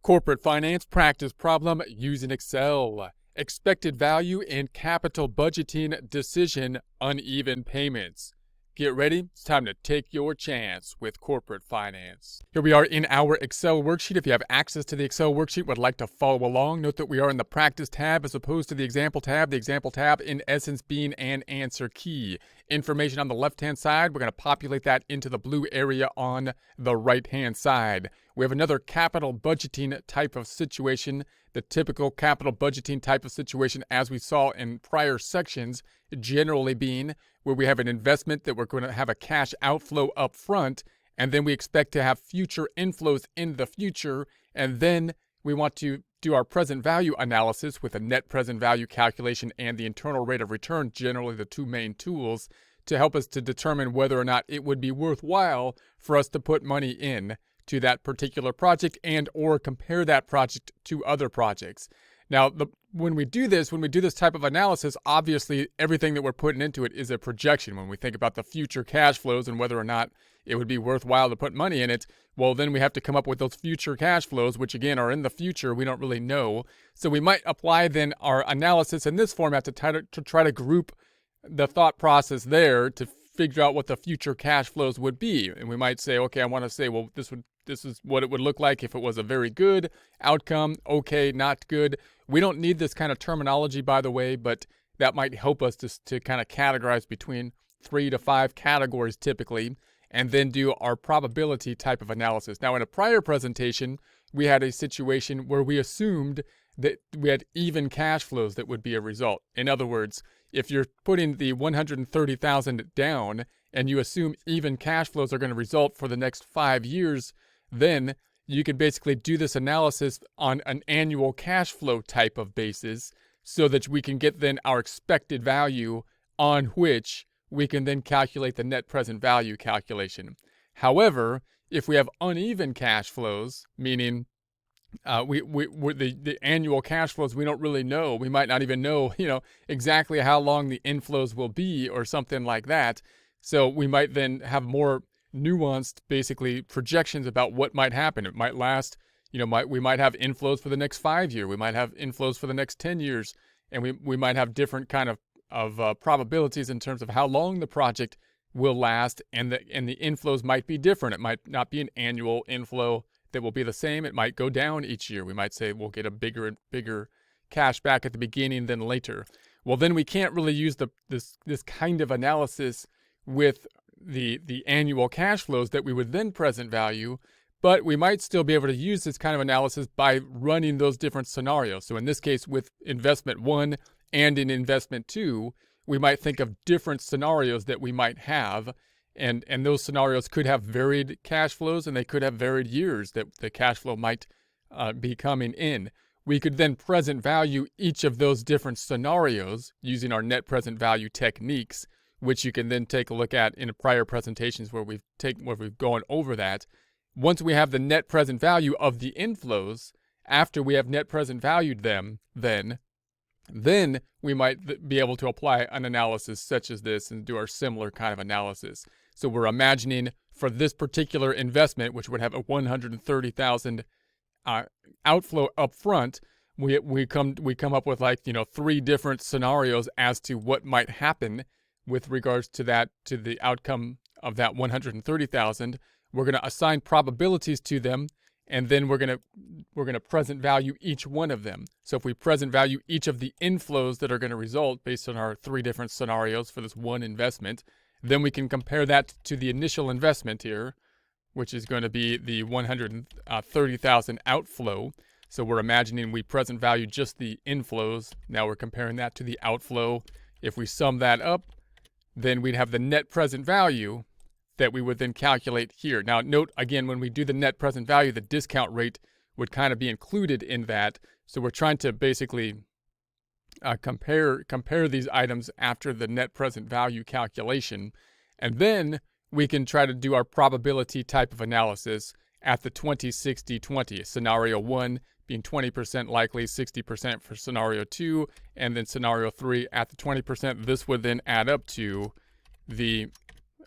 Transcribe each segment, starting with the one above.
Corporate finance practice problem using Excel. Expected value in capital budgeting decision, uneven payments. Get ready, it's time to take your chance with corporate finance. Here we are in our Excel worksheet. If you have access to the Excel worksheet, would like to follow along, note that we are in the practice tab as opposed to the example tab. The example tab in essence being an answer key. Information on the left-hand side, we're going to populate that into the blue area on the right-hand side. We have another capital budgeting type of situation, the typical capital budgeting type of situation as we saw in prior sections, generally being where we have an investment that we're going to have a cash outflow up front, and then we expect to have future inflows in the future, and then we want to do our present value analysis with a net present value calculation and the internal rate of return, generally the two main tools, to help us to determine whether or not it would be worthwhile for us to put money in to that particular project and or compare that project to other projects. Now, when we do this type of analysis, obviously everything that we're putting into it is a projection. When we think about the future cash flows and whether or not it would be worthwhile to put money in it, well, then we have to come up with those future cash flows, which again are in the future. We don't really know. So we might apply then our analysis in this format to try to group the thought process there to figure out what the future cash flows would be. And we might say, okay, I want to say, well, this is what it would look like if it was a very good outcome. Okay, not good. We don't need this kind of terminology, by the way, but that might help us to kind of categorize between 3 to 5 categories typically, and then do our probability type of analysis. Now, in a prior presentation, we had a situation where we assumed that we had even cash flows that would be a result. In other words, if you're putting the 130,000 down and you assume even cash flows are going to result for the next 5 years, then you could basically do this analysis on an annual cash flow type of basis so that we can get then our expected value on which we can then calculate the net present value calculation. However, if we have uneven cash flows, meaning the annual cash flows, we don't really know. We might not even know, exactly how long the inflows will be or something like that. So we might then have more nuanced, basically, projections about what might happen. It might last, we might have inflows for the next 5 years. We might have inflows for the next 10 years. And we might have different kind of probabilities in terms of how long the project will last. And the inflows might be different. It might not be an annual inflow that will be the same. It might go down each year. We might say we'll get a bigger and bigger cash back at the beginning than later. Well, then we can't really use this kind of analysis with the annual cash flows that we would then present value, but we might still be able to use this kind of analysis by running those different scenarios. So in this case, with investment 1 and in investment 2, we might think of different scenarios that we might have, and those scenarios could have varied cash flows, and they could have varied years that the cash flow might be coming in. We could then present value each of those different scenarios using our net present value techniques, which you can then take a look at in prior presentations where we've gone over that. Once we have the net present value of the inflows, after we have net present valued them, then we might be able to apply an analysis such as this and do our similar kind of analysis. So we're imagining for this particular investment, which would have a 130,000 outflow up front, we come up with 3 different scenarios as to what might happen with regards to the outcome of that 130,000. We're going to assign probabilities to them, and then we're going to present value each one of them. So if we present value each of the inflows that are going to result based on our 3 different scenarios for this one investment, then we can compare that to the initial investment here, which is going to be the 130,000 outflow. So we're imagining we present value just the inflows. Now we're comparing that to the outflow. If we sum that up, then we'd have the net present value that we would then calculate here. Now, note, again, when we do the net present value, the discount rate would kind of be included in that. So we're trying to basically compare these items after the net present value calculation. And then we can try to do our probability type of analysis at the 20-60-20. Scenario 1 being 20% likely, 60% for scenario 2, and then scenario 3 at the 20%. This would then add up to the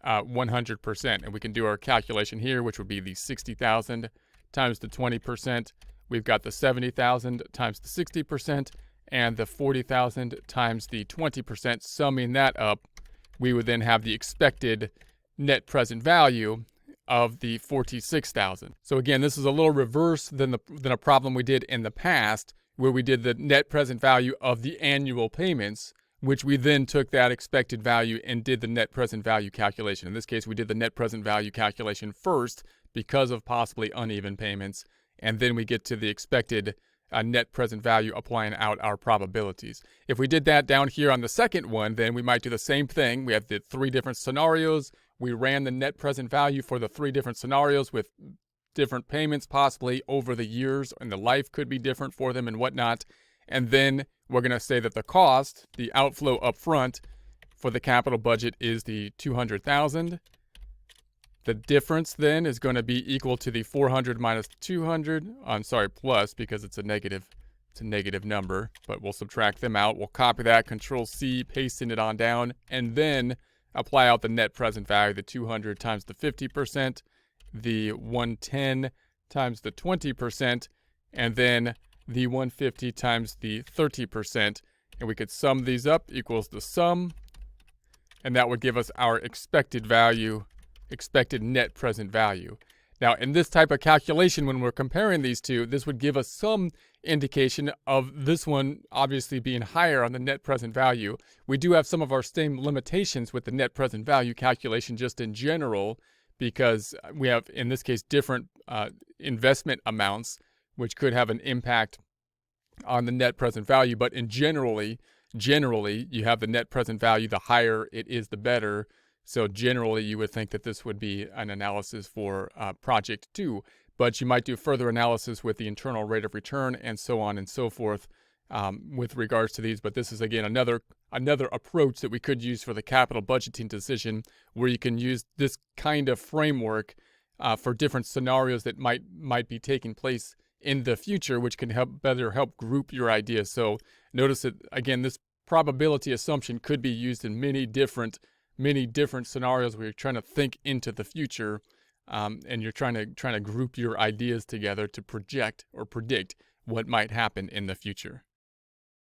100%. And we can do our calculation here, which would be the 60,000 times the 20%, we've got the 70,000 times the 60% and the 40,000 times the 20%. Summing that up, we would then have the expected net present value of the 46,000. So again, this is a little reverse than a problem we did in the past, where we did the net present value of the annual payments, which we then took that expected value and did the net present value calculation. In this case, we did the net present value calculation first because of possibly uneven payments, and then we get to the expected net present value applying out our probabilities. If we did that down here on the second one, then we might do the same thing. We have the 3 different scenarios. We ran the net present value for the 3 different scenarios with different payments possibly over the years, and the life could be different for them and whatnot. And then we're going to say that the cost, the outflow up front for the capital budget is the 200,000. The difference then is going to be equal to the 400 minus 200. I'm sorry, plus, because it's a negative number, but we'll subtract them out. We'll copy that, Control C, pasting it on down, and then apply out the net present value, the 200 times the 50%, the 110 times the 20%, and then the 150 times the 30%. And we could sum these up, equals the sum, and that would give us our expected value, expected net present value. Now, in this type of calculation, when we're comparing these two, this would give us some indication of this one obviously being higher on the net present value. We do have some of our same limitations with the net present value calculation just in general, because we have, in this case, different investment amounts, which could have an impact on the net present value. But in generally, you have the net present value, the higher it is, the better. So generally, you would think that this would be an analysis for project 2, but you might do further analysis with the internal rate of return and so on and so forth with regards to these. But this is, again, another approach that we could use for the capital budgeting decision, where you can use this kind of framework for different scenarios that might be taking place in the future, which can better help group your ideas. So notice that, again, this probability assumption could be used in many different scenarios where you're trying to think into the future, and you're trying to group your ideas together to project or predict what might happen in the future.